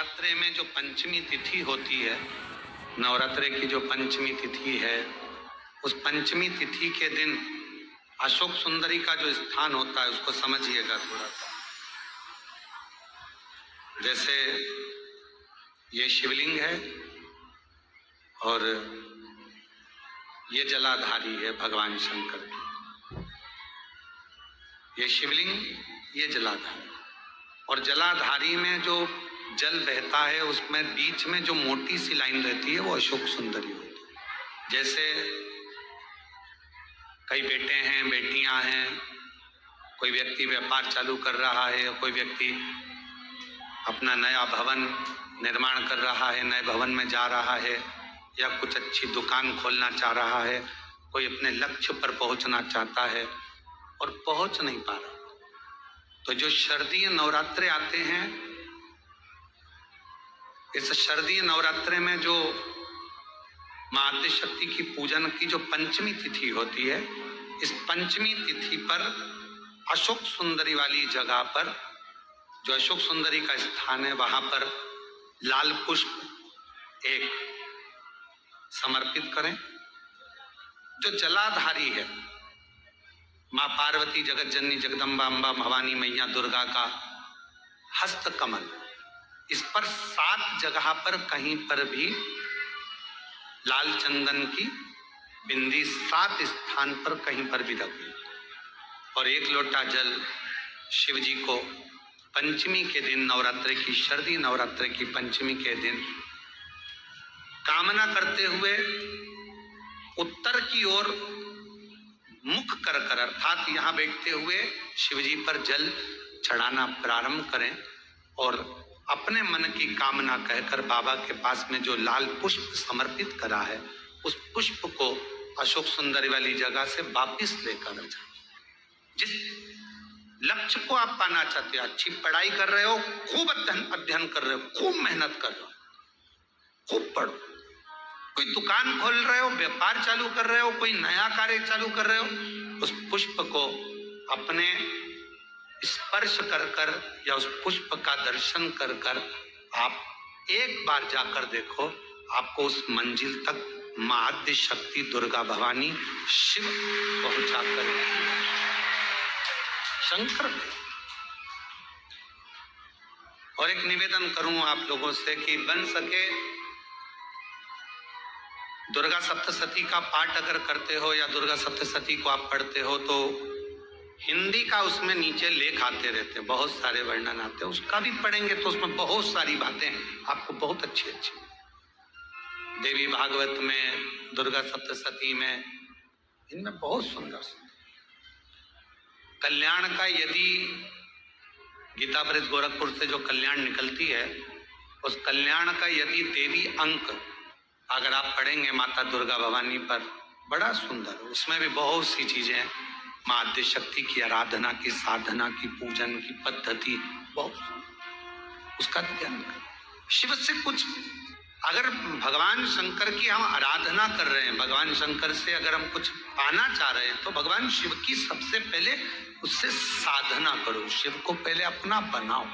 नवरात्रे में जो पंचमी तिथि होती है, नवरात्रे की जो पंचमी तिथि है, उस पंचमी तिथि के दिन अशोक सुंदरी का जो स्थान होता है उसको समझिएगा थोड़ा सा। जैसे ये शिवलिंग है और ये जलाधारी है भगवान शंकर की। ये शिवलिंग, ये जलाधारी, और जलाधारी में जो जल बहता है उसमें बीच में जो मोटी सी लाइन रहती है वो अशोक सुंदरी होती है। जैसे कई बेटे हैं, बेटियां हैं, कोई व्यक्ति व्यापार चालू कर रहा है, कोई व्यक्ति अपना नया भवन निर्माण कर रहा है, नए भवन में जा रहा है, या कुछ अच्छी दुकान खोलना चाह रहा है, कोई अपने लक्ष्य पर पहुंचना चाहता है और पहुंच नहीं पा रहा। तो जो शारदीय नवरात्रे आते हैं, इस शारदीय नवरात्रे में जो मां आदिशक्ति की पूजन की जो पंचमी तिथि होती है, इस पंचमी तिथि पर अशोक सुंदरी वाली जगह पर, जो अशोक सुंदरी का स्थान है, वहां पर लाल पुष्प एक समर्पित करें। जो जलाधारी है, मां पार्वती, जगत जननी, जगदम्बा, अम्बा, भवानी मैया दुर्गा का हस्त कमल, इस पर 7 जगह पर कहीं पर भी लाल चंदन की बिंदी 7 स्थान पर कहीं पर भी रखें, और 1 लोटा जल शिव जी को पंचमी के दिन, नवरात्रि की, शारदीय नवरात्रि की पंचमी के दिन कामना करते हुए उत्तर की ओर मुख कर कर, अर्थात यहाँ बैठते हुए शिव जी पर जल चढ़ाना प्रारंभ करें और अपने मन की कामना कहकर बाबा के पास में जो लाल पुष्प समर्पित करा है, उस पुष्प को अशोक सुंदरी वाली जगह से वापिस लेकर आ जाए। जिस लक्ष्य को आप पाना चाहते हो, अच्छी पढ़ाई कर रहे हो, खूब अध्ययन कर रहे हो, खूब मेहनत कर रहे हो, खूब पढ़ो, कोई दुकान खोल रहे हो, व्यापार चालू कर रहे हो, कोई नया कार्य चालू कर रहे हो, उस पुष्प को अपने स्पर्श कर कर या उस पुष्प का दर्शन कर कर आप एक बार जाकर देखो, आपको उस मंजिल तक मां आदिशक्ति, दुर्गा, भवानी, शिव पहुंचा कर शंकर में। और एक निवेदन करूं आप लोगों से कि बन सके दुर्गा सप्तशती का पाठ अगर करते हो या दुर्गा सप्तशती को आप पढ़ते हो तो हिंदी का उसमें नीचे लेख आते रहते हैं, बहुत सारे वर्णन आते हैं, उसका भी पढ़ेंगे तो उसमें बहुत सारी बातें आपको बहुत अच्छी अच्छी, देवी भागवत में, दुर्गा सप्तशती में, इनमें बहुत सुंदर सुंदर कल्याण का, यदि गीता प्रेस गोरखपुर से जो कल्याण निकलती है, उस कल्याण का यदि देवी अंक अगर आप पढ़ेंगे माता दुर्गा भवानी पर, बड़ा सुंदर, उसमें भी बहुत सी चीजें हैं, मां आदिशक्ति की आराधना की, साधना की, पूजन की पद्धति बहुत सुंदर, उसका ध्यान करें। शिव से कुछ, अगर भगवान शंकर की हम आराधना कर रहे हैं, भगवान शंकर से अगर हम कुछ पाना चाह रहे हैं, तो भगवान शिव की सबसे पहले उससे साधना करो, शिव को पहले अपना बनाओ।